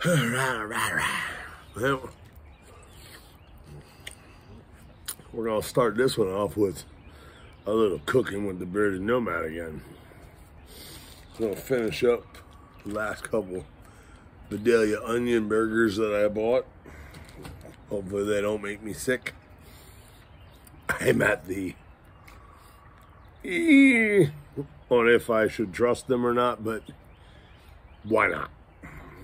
Well, we're going to start this one off with a little cooking with the bearded nomad again. I'm going to finish up the last couple Vidalia onion burgers that I bought. Hopefully they don't make me sick. I'm at the on if I should trust them or not, but why not?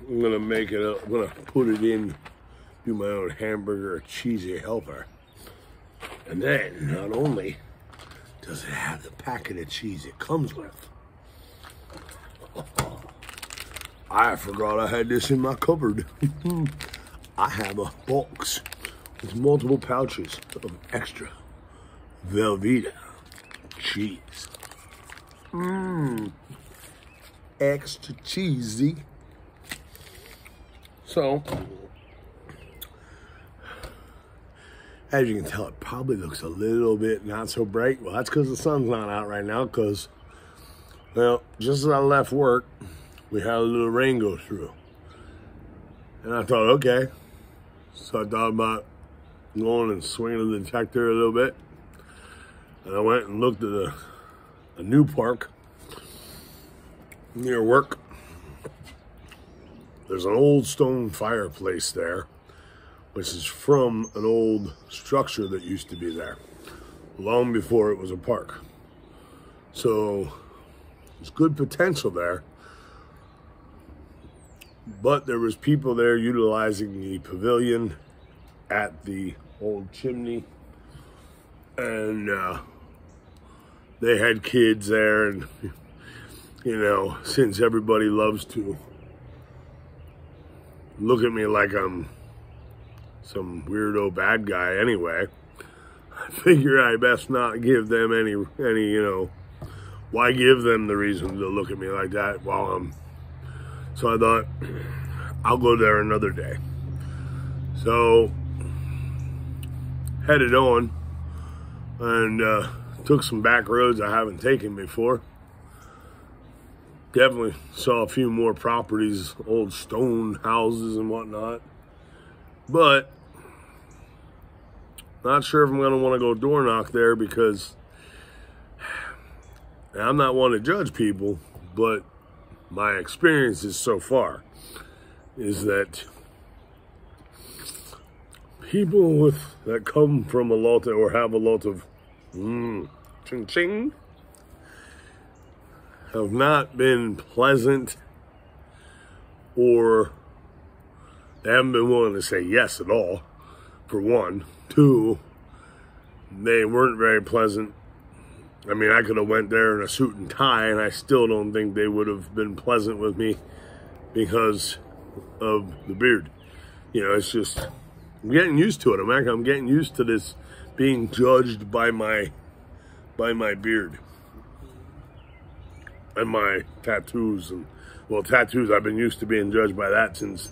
I'm gonna make it up. I'm gonna put it in, do my own hamburger, cheesy helper. And then, not only does it have the packet of cheese it comes with, I forgot I had this in my cupboard. I have a box with multiple pouches of extra Velveeta cheese. Extra cheesy. So, as you can tell, it probably looks a little bit not so bright. Well, that's because the sun's not out right now, because, well, just as I left work, we had a little rain go through. And I thought, okay. So I thought about going and swinging the detector a little bit. And I went and looked at a new park near work. There's an old stone fireplace there, which is from an old structure that used to be there, long before it was a park. So there's good potential there. But there was people there utilizing the pavilion at the old chimney. And they had kids there, and you know, since everybody loves to look at me like I'm some weirdo bad guy anyway, I figure I best not give them any, you know, why give them the reason to look at me like that while I'm, so I thought, I'll go there another day. So, headed on, and took some back roads I haven't taken before. Definitely saw a few more properties, old stone houses and whatnot. But not sure if I'm going to want to go door knock there, because I'm not one to judge people, but my experiences so far is that people that come from a lot of, or have a lot of ching-ching, have not been pleasant, or they haven't been willing to say yes at all, for one. Two, they weren't very pleasant. I mean, I could have went there in a suit and tie, and I still don't think they would have been pleasant with me because of the beard. You know, it's just, I'm getting used to it. I'm getting used to this being judged by my beard and my tattoos. And well, tattoos, I've been used to being judged by that since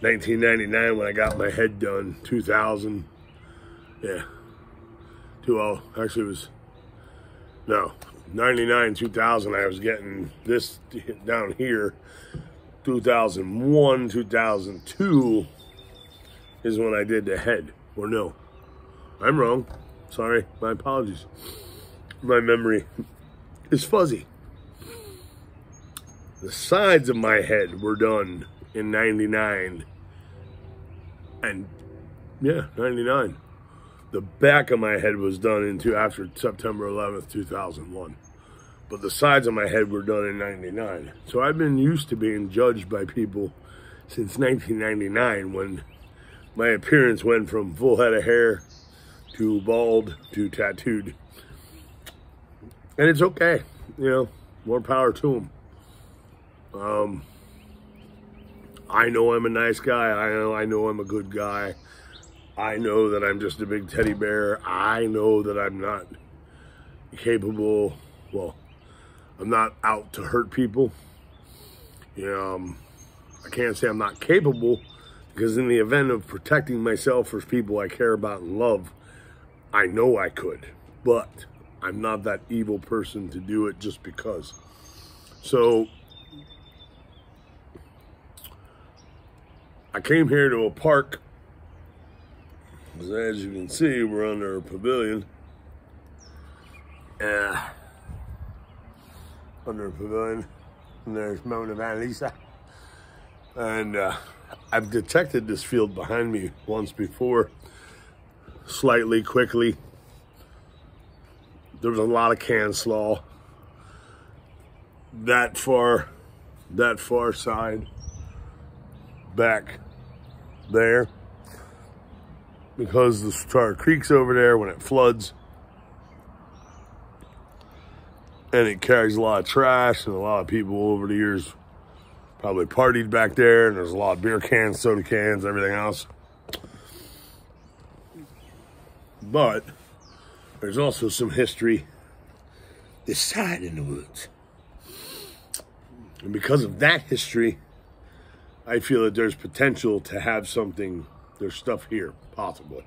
1999 when I got my head done. 2000, yeah. Well, actually it was, no, 99, 2000, I was getting this down here. 2001, 2002 is when I did the head. Or no, I'm wrong. Sorry, my apologies. My memory is fuzzy. The sides of my head were done in 99. And yeah, 99. The back of my head was done after September 11th, 2001. But the sides of my head were done in 99. So I've been used to being judged by people since 1999, when my appearance went from full head of hair to bald to tattooed. And it's okay, you know, more power to them. I know I'm a nice guy. I know I'm a good guy. I know that I'm just a big teddy bear. I know that I'm not capable, well, I'm not out to hurt people. You know, I can't say I'm not capable, because in the event of protecting myself or people I care about and love, I know I could, but I'm not that evil person to do it just because. So I came here to a park, because as you can see, we're under a pavilion. Under a pavilion, and there's Mona Van Lisa. And I've detected this field behind me once before, slightly, quickly. There was a lot of can slaw. That far side, back there, because the Star Creek's over there when it floods, and it carries a lot of trash, and a lot of people over the years probably partied back there, and there's a lot of beer cans, soda cans, everything else. But there's also some history this side in the woods. And because of that history, I feel that there's potential to have something, there's stuff here, possibly.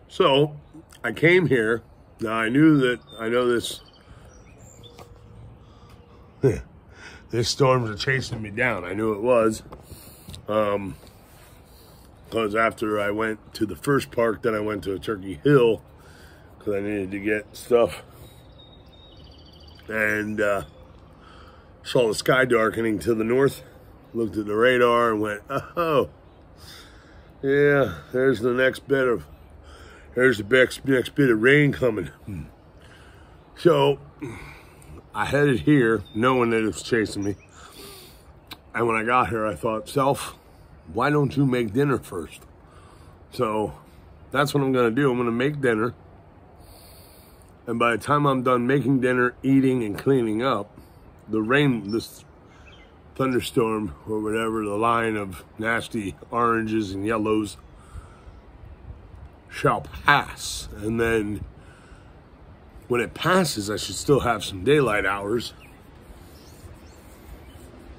So I came here. Now I know this this storms are chasing me down. I knew it was. Because after I went to the first park, then I went to Turkey Hill because I needed to get stuff. And saw the sky darkening to the north, looked at the radar and went, oh, yeah, there's the next bit of rain coming. So I headed here knowing that it was chasing me. And when I got here, I thought, self, why don't you make dinner first? So that's what I'm gonna do. I'm gonna make dinner. And by the time I'm done making dinner, eating, and cleaning up, this thunderstorm or whatever, the line of nasty oranges and yellows shall pass. And then when it passes, I should still have some daylight hours.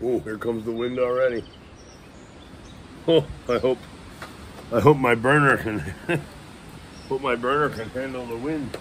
Oh, here comes the wind already. Oh, I hope my burner can handle the wind.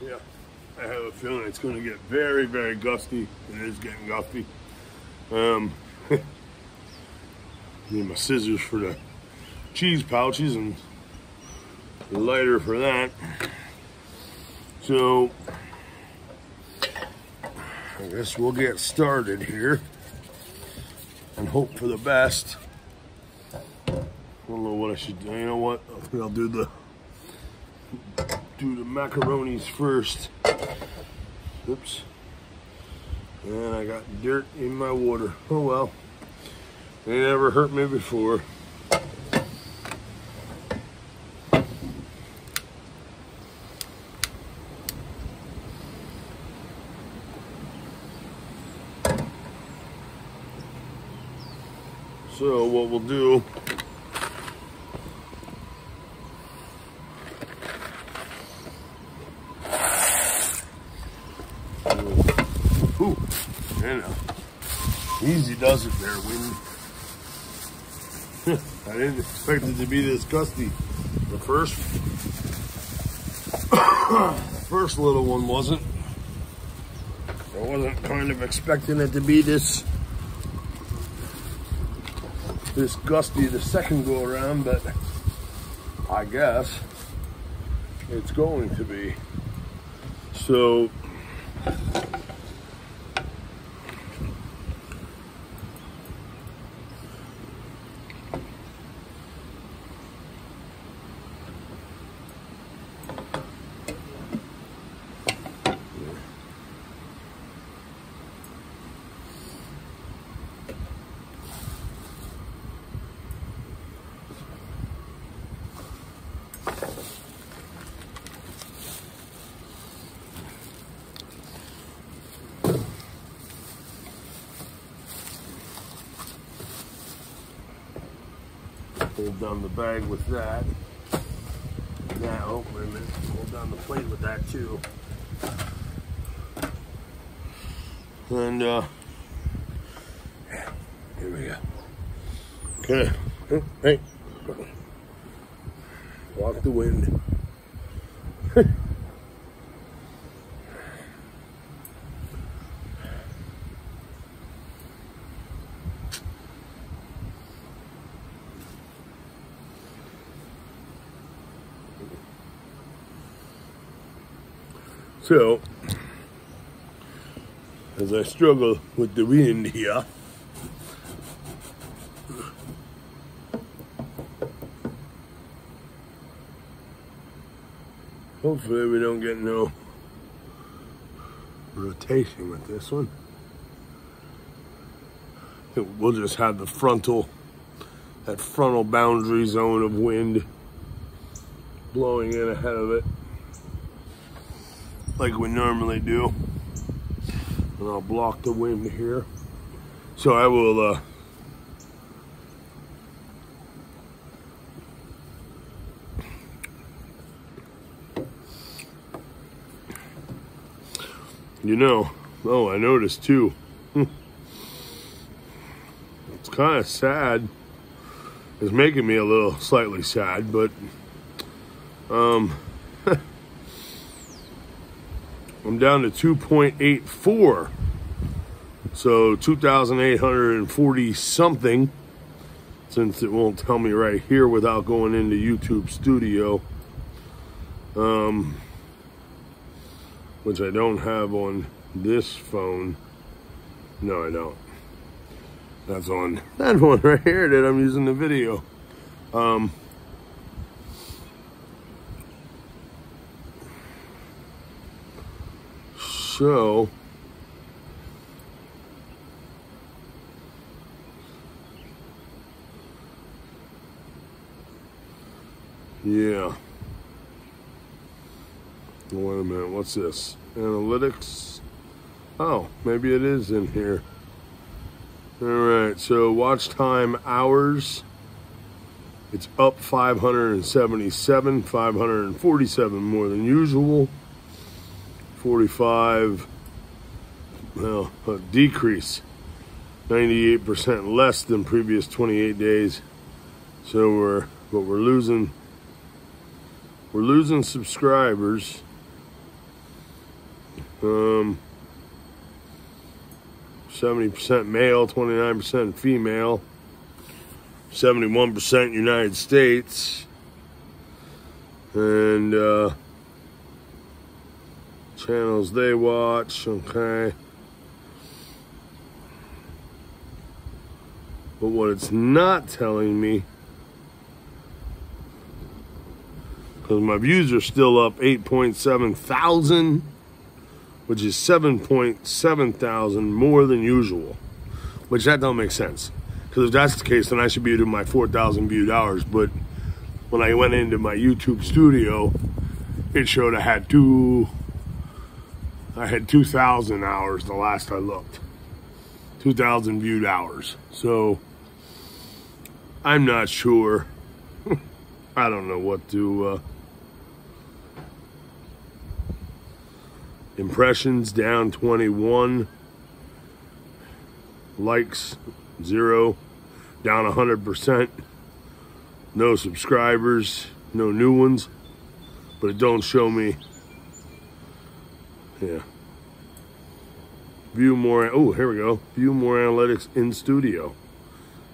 Yeah, I have a feeling it's going to get very, very gusty. It is getting gusty. Need my scissors for the cheese pouches and the lighter for that. So, I guess we'll get started here and hope for the best. I don't know what I should do. You know what? I think I'll do the macaronis first. Oops. And I got dirt in my water. Oh well. They never hurt me before. So what we'll do, ooh, and easy does it there, wind. I didn't expect it to be this gusty. The first little one wasn't. I wasn't kind of expecting it to be this gusty the second go around, but I guess it's going to be. So Hold down the bag with that. Now, wait a minute, hold down the plate with that too. And yeah, here we go. Okay, hey, walk the wind. So, as I struggle with the wind here, hopefully we don't get no rotation with this one. We'll just have the that frontal boundary zone of wind blowing in ahead of it, like we normally do. And I'll block the wind here. So I will I noticed too. It's kind of sad. It's making me a little slightly sad, but I'm down to 2.84. So 2,840 something, since it won't tell me right here without going into YouTube Studio, which I don't have on this phone. No, I don't. That's on that one right here that I'm using the video. So yeah. Wait a minute, what's this? Analytics? Oh, maybe it is in here. All right, so watch time hours. It's up 577, 547 more than usual. 45, well, a decrease. 98% less than previous 28 days. So we're losing subscribers. 70% male, 29% female, 71% United States, and channels they watch, okay. But what it's not telling me, because my views are still up 8.7 thousand, which is 7.7 thousand more than usual, which that don't make sense. Because if that's the case, then I should be doing my 4,000 viewed hours. But when I went into my YouTube Studio, it showed I had 2,000 hours the last I looked. 2,000 viewed hours. So I'm not sure. I don't know what to. Impressions down 21. Likes 0. Down 100%. No subscribers. No new ones. But it don't show me. Yeah. View more. Oh, here we go. View more analytics in studio.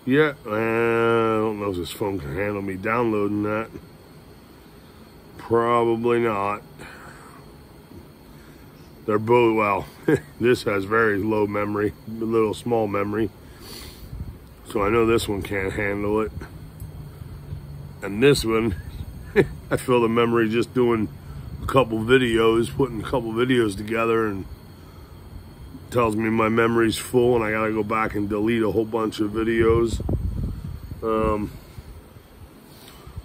Yeah. I don't know if this phone can handle me downloading that. Probably not. They're both, well, this has very low memory, little small memory. So I know this one can't handle it. And this one, I feel the memory just doing a couple videos, putting a couple videos together, and tells me my memory's full and I gotta go back and delete a whole bunch of videos.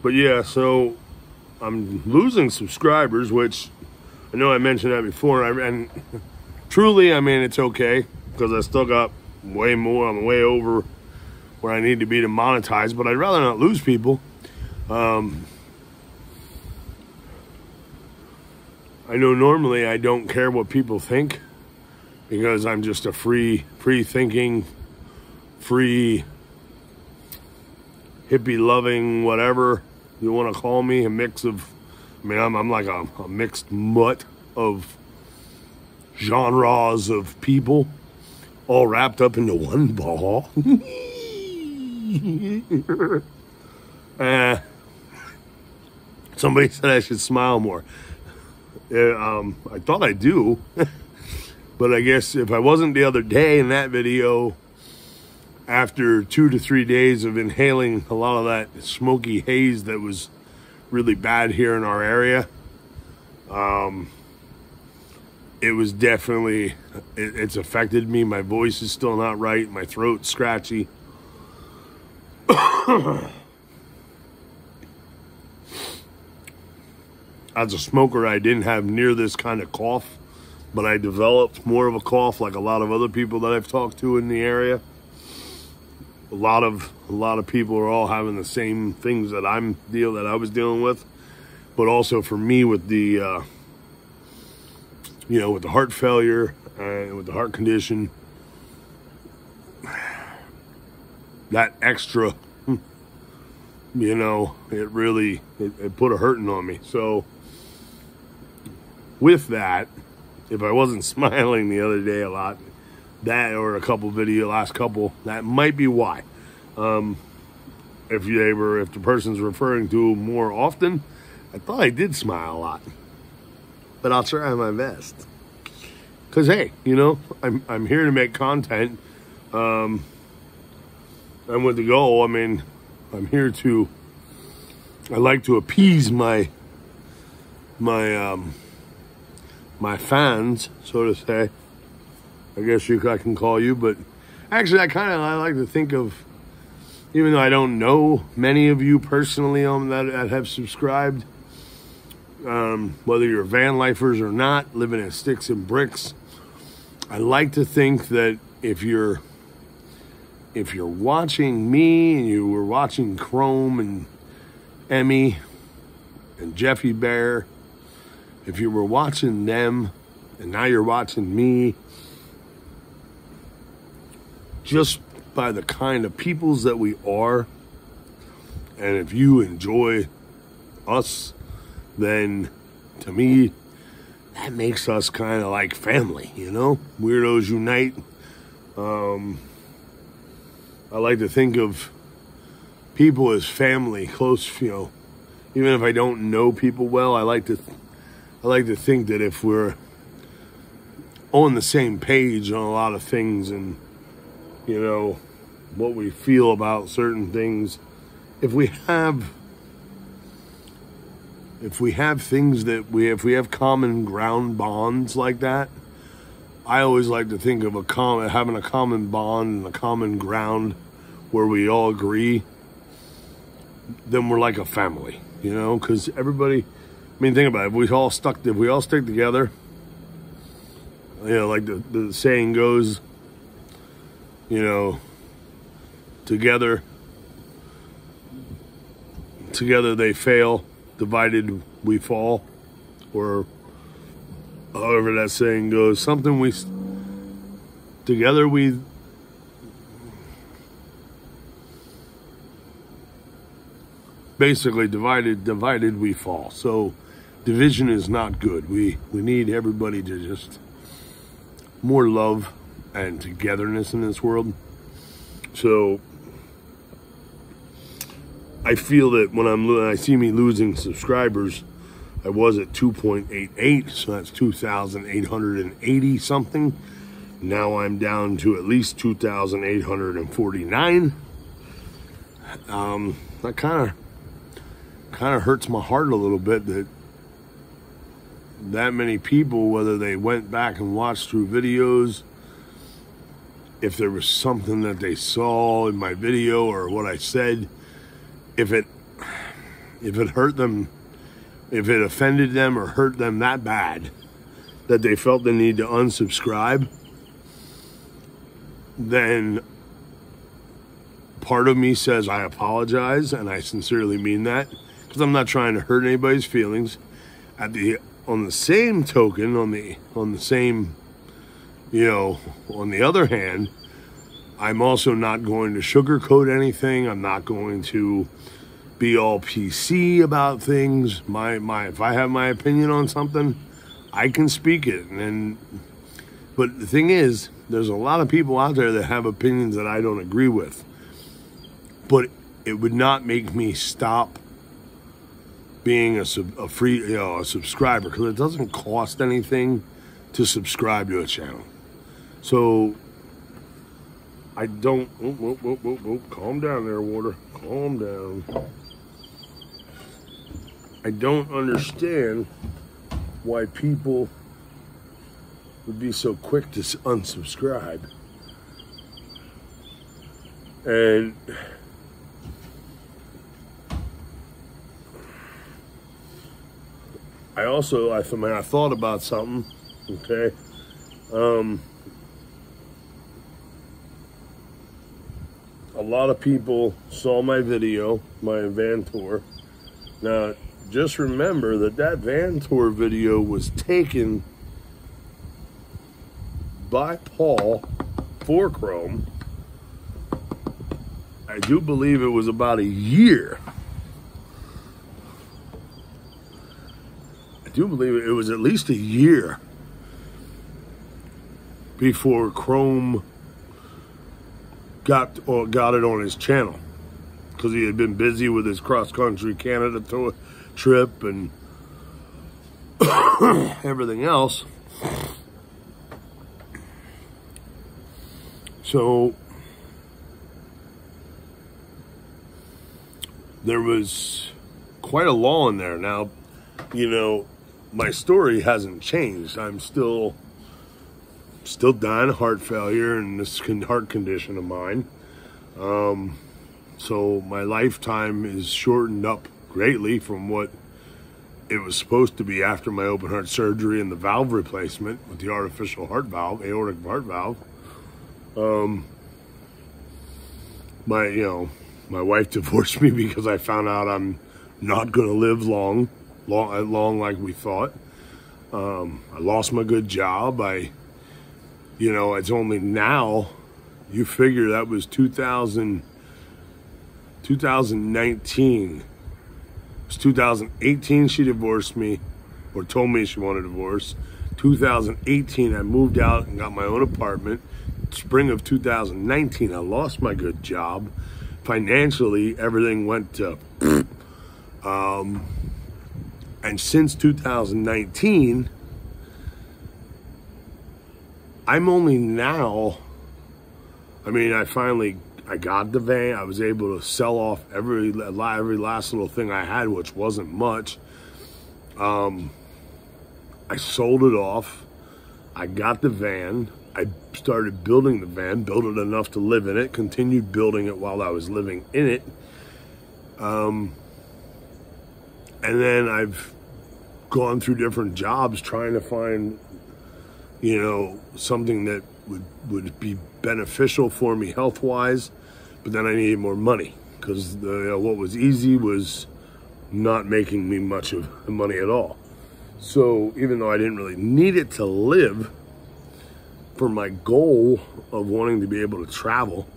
But yeah, so I'm losing subscribers, which I know I mentioned that before, and truly, I mean, it's okay, because I still got way more. I'm way over where I need to be to monetize, but I'd rather not lose people. I know normally I don't care what people think because I'm just a free thinking, free hippie loving, whatever you want to call me, a mix of, I mean, I'm like a mixed mutt of genres of people all wrapped up into one ball. Somebody said I should smile more. I thought I do, but I guess if I wasn't the other day in that video, after 2 to 3 days of inhaling a lot of that smoky haze that was really bad here in our area, it was definitely, it's affected me. My voice is still not right. My throat's scratchy. As a smoker, I didn't have near this kind of cough, but I developed more of a cough like a lot of other people that I've talked to in the area. A lot of people are all having the same things that I was dealing with, but also for me with the with the heart failure and with the heart condition, that extra, it really it put a hurting on me. So with that, if I wasn't smiling the other day a lot, that or a couple last couple, that might be why. If the person's referring to more often, I thought I did smile a lot, but I'll try my best. Cause hey, I'm here to make content, and with the goal, I mean, I'm here to. I like to appease my fans, so to say. I guess I can call you, but actually I like to think of, even though I don't know many of you personally that have subscribed, whether you're van lifers or not, living in sticks and bricks, I like to think that if you're watching me and you were watching Chrome and Emmy and Jeffy Bear, if you were watching them and now you're watching me, just by the kind of peoples that we are, and if you enjoy us, then to me, that makes us kind of like family, Weirdos unite. I like to think of people as family, close, even if I don't know people well, I like to think that if we're on the same page on a lot of things and, what we feel about certain things, if we have things if we have common ground bonds like that, I always like to think of having a common bond and a common ground where we all agree, then we're like a family, because everybody, I mean, think about it, if we all stick together, like the saying goes, together they fail, divided we fall, or however that saying goes, together we basically divided we fall. So division is not good. We need everybody to just more love and togetherness in this world. So I feel that when I see me losing subscribers, I was at 2.88, so that's 2,880 something. Now I'm down to at least 2,849. That kind of hurts my heart a little bit that many people, whether they went back and watched through videos, if there was something that they saw in my video or what I said, if it hurt them, if it offended them or hurt them that bad that they felt the need to unsubscribe, then part of me says I apologize, and I sincerely mean that, because I'm not trying to hurt anybody's feelings. On the same token, on the same, on the other hand, I'm also not going to sugarcoat anything. I'm not going to be all PC about things. If I have my opinion on something, I can speak it. But the thing is, there's a lot of people out there that have opinions that I don't agree with. But it would not make me stop being a subscriber, because it doesn't cost anything to subscribe to a channel. So I don't. Calm down there, water. Calm down. I don't understand why people would be so quick to unsubscribe. And I thought about something, okay? A lot of people saw my video, my van tour. Now, just remember that van tour video was taken by Paul for Chrome. I do believe it was about a year. I do believe it was at least a year before Chrome got it on his channel, because he had been busy with his cross-country Canada trip and everything else. So there was quite a lull in there. Now, my story hasn't changed. I'm still dying of heart failure and this heart condition of mine. So my lifetime is shortened up greatly from what it was supposed to be after my open heart surgery and the valve replacement with the artificial heart valve, aortic heart valve. My wife divorced me because I found out I'm not going to live long like we thought. I lost my good job. It's only now, you figure that was 2019. It was 2018 she divorced me, or told me she wanted a divorce. 2018 I moved out and got my own apartment. Spring of 2019 I lost my good job. Financially, everything went to and since 2019, I'm only now, I got the van. I was able to sell off every last little thing I had, which wasn't much. I sold it off. I got the van. I started building the van, built it enough to live in it, continued building it while I was living in it. And then I've gone through different jobs trying to find, something that would be beneficial for me health-wise, but then I needed more money, because what was easy was not making me much of money at all. So even though I didn't really need it to live, for my goal of wanting to be able to travel,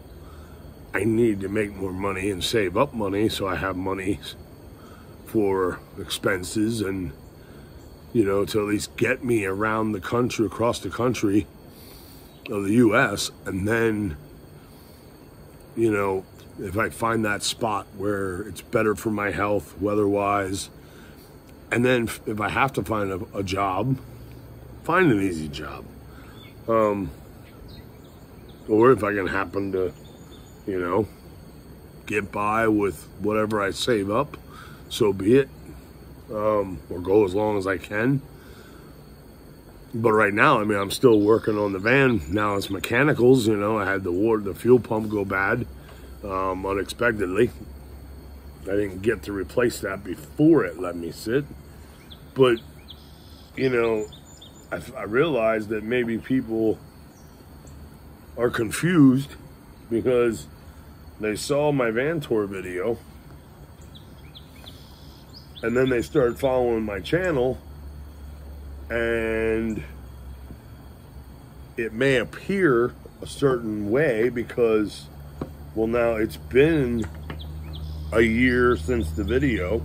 I needed to make more money and save up money so I have money for expenses and, to at least get me around the country, across the country of the U.S. And then, if I find that spot where it's better for my health, weather-wise, and then if I have to find a job, find an easy job. Or if I can happen to, get by with whatever I save up, so be it. Or go as long as I can. But right now, I'm still working on the van. Now it's mechanicals, I had the fuel pump go bad, unexpectedly. I didn't get to replace that before it let me sit. But, I realized that maybe people are confused because they saw my van tour video, and then they started following my channel, and it may appear a certain way because, well, now it's been a year since the video.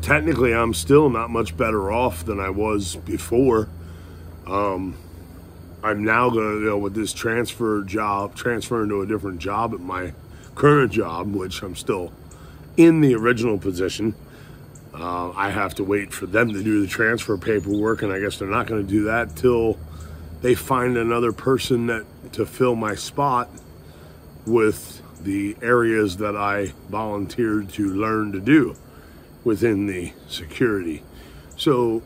Technically, I'm still not much better off than I was before. I'm now gonna, with this transferring to a different job at my current job, which I'm still in the original position. I have to wait for them to do the transfer paperwork, and I guess they're not going to do that till they find another person to fill my spot with the areas that I volunteered to learn to do within the security. So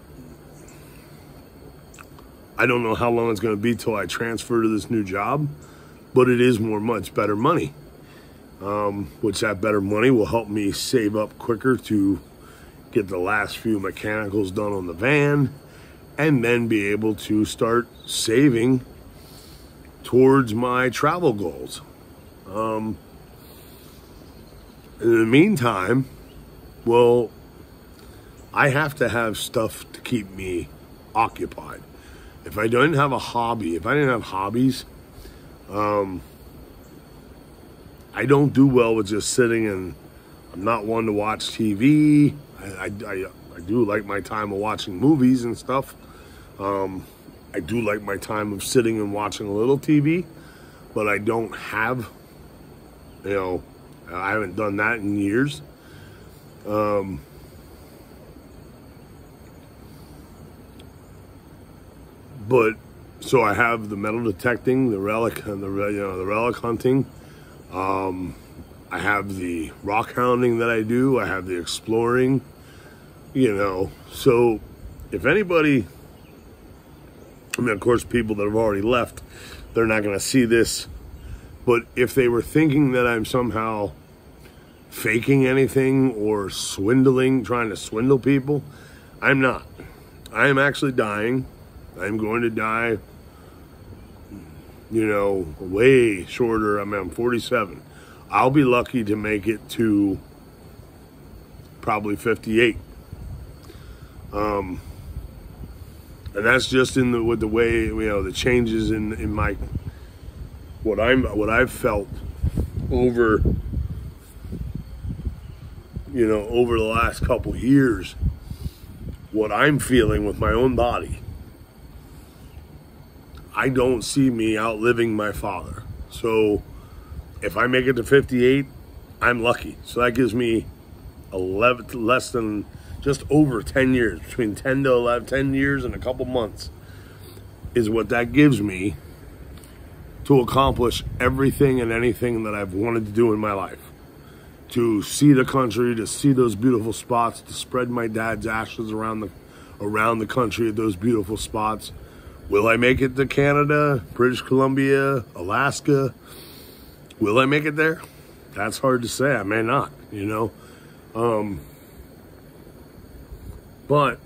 I don't know how long it's going to be till I transfer to this new job, but it is much better money. Which that better money will help me save up quicker to get the last few mechanicals done on the van, and then be able to start saving towards my travel goals. In the meantime, well, I have to have stuff to keep me occupied. If I didn't have a hobby, if I didn't have hobbies, I don't do well with just sitting, and I'm not one to watch TV. I do like my time of watching movies and stuff. I do like my time of sitting and watching a little TV, but I don't have, I haven't done that in years. But so I have the metal detecting, the relic, and the relic hunting. I have the rock hounding that I do. I have the exploring, So if anybody, of course, people that have already left, they're not going to see this. But if they were thinking that I'm somehow faking anything or trying to swindle people, I'm not. I am actually dying. I'm going to die, way shorter. I'm 47. I'll be lucky to make it to probably 58. And that's just with the way, the changes in my, what I've felt over, over the last couple of years, what I'm feeling with my own body. I don't see me outliving my father. So if I make it to 58, I'm lucky. So that gives me just over 10 years, between 10 to 11, 10 years and a couple months is what that gives me to accomplish everything and anything that I've wanted to do in my life. To see the country, to see those beautiful spots, to spread my dad's ashes around the country at those beautiful spots. Will I make it to Canada, British Columbia, Alaska? Will I make it there? That's hard to say. I may not, But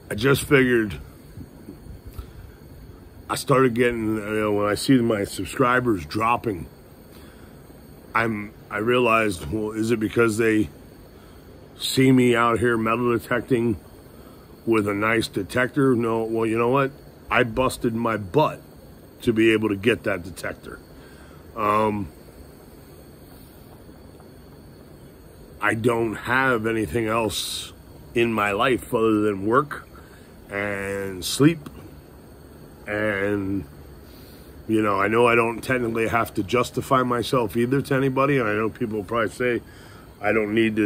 I just figured, I started getting, when I see my subscribers dropping, I realized, well, is it because they see me out here metal detecting with a nice detector? No, well, you know what? I busted my butt to be able to get that detector. I don't have anything else in my life other than work and sleep. And, I know I don't technically have to justify myself either to anybody. And I know people will probably say I didn't need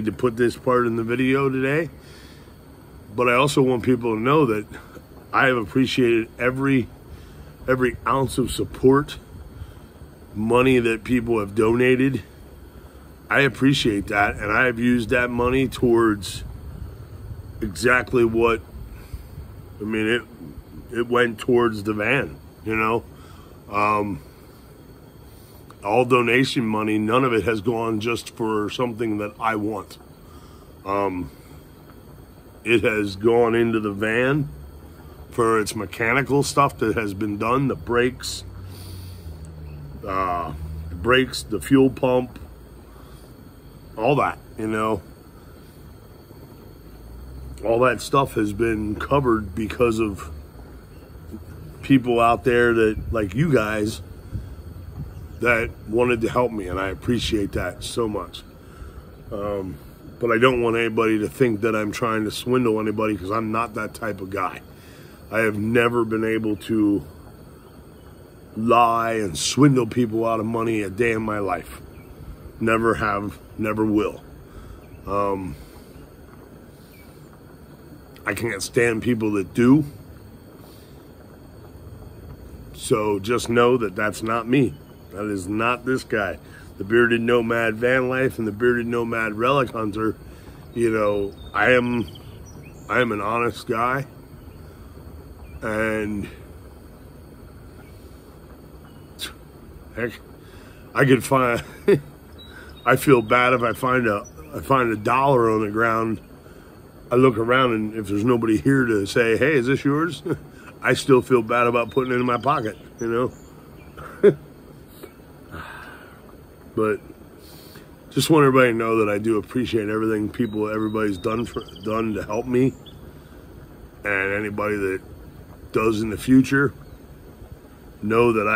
to put this part in the video today. But I also want people to know that I have appreciated every ounce of support, money that people have donated. I appreciate that, and I have used that money towards exactly what, it went towards the van, all donation money, none of it has gone just for something that I want. It has gone into the van for its mechanical stuff that has been done, the brakes, the brakes, the fuel pump, all that, you know. All that stuff has been covered because of people out there that, like you guys, that wanted to help me, and I appreciate that so much. But I don't want anybody to think that I'm trying to swindle anybody, because I'm not that type of guy. I have never been able to lie and swindle people out of money a day in my life. Never have, never will. I can't stand people that do. So just know that that's not me. That is not this guy. The Bearded Nomad Van Life and the Bearded Nomad Relic Hunter, you know, I am an honest guy. And heck, I could find I feel bad if I find a dollar on the ground. I look around, and if there's nobody here to say, hey, is this yours? I still feel bad about putting it in my pocket, you know? But just want everybody to know that I do appreciate everything everybody's done to help me. And anybody that does in the future, know that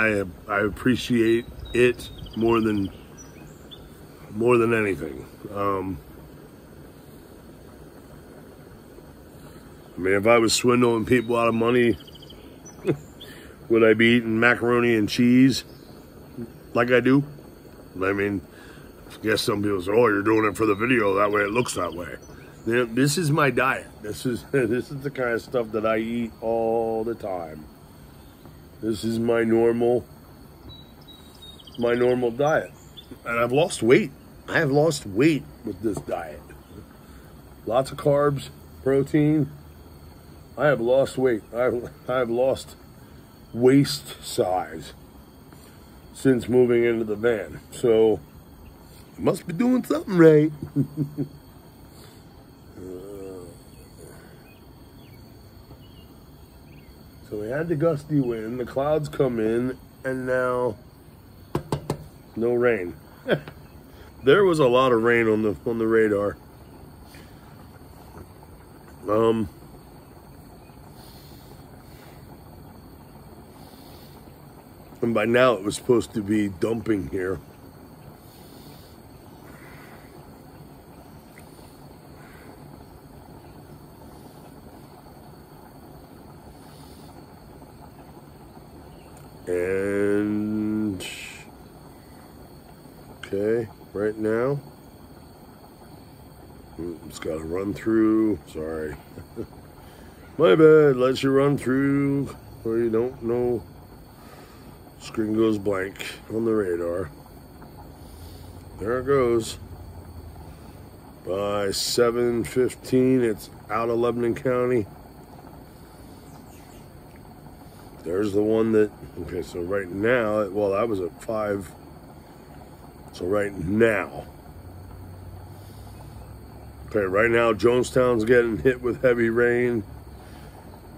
I appreciate it more than anything. I mean, if I was swindling people out of money, would I be eating macaroni and cheese like I do? I mean, I guess some people say, oh, you're doing it for the video, that way it looks that way. You know, this is my diet. This is the kind of stuff that I eat all the time. This is my normal diet. And I've lost weight. I have lost weight with this diet. Lots of carbs, protein. I have lost weight. I have lost waist size since moving into the van. So I must be doing something right. So we had the gusty wind, the clouds come in, and now no rain. There was a lot of rain on the radar. And by now it was supposed to be dumping here. And okay, right now it's got to run through. Sorry, my bad. Lets you run through, or you don't know. Screen goes blank on the radar. There it goes. By 7:15, it's out of Lebanon County. There's the one that, okay, so right now, well, that was at 5. So right now. Okay, right now, Jonestown's getting hit with heavy rain.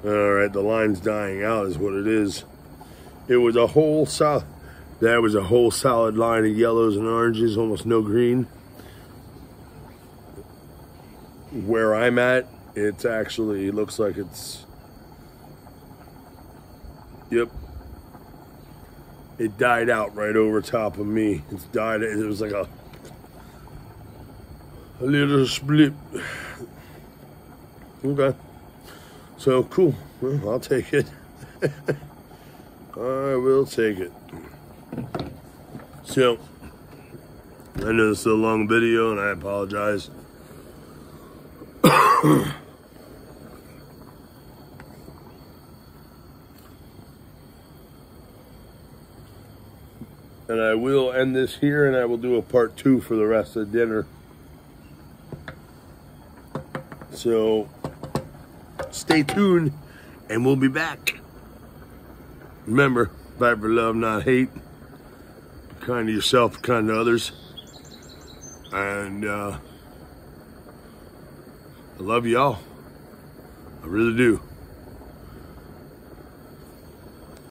All right, the line's dying out is what it is. It was a whole solid, that was a whole solid line of yellows and oranges, almost no green. Where I'm at, it's actually, it looks like it's, yep. It died out right over top of me. It's died, it was like a little split. Okay. So, cool. Well, I'll take it. I will take it. So, I know this is a long video, and I apologize. And I will end this here, and I will do a part 2 for the rest of dinner. So, stay tuned, and we'll be back. Remember, fight for love, not hate. Be kind to yourself, be kind to others. And I love y'all. I really do.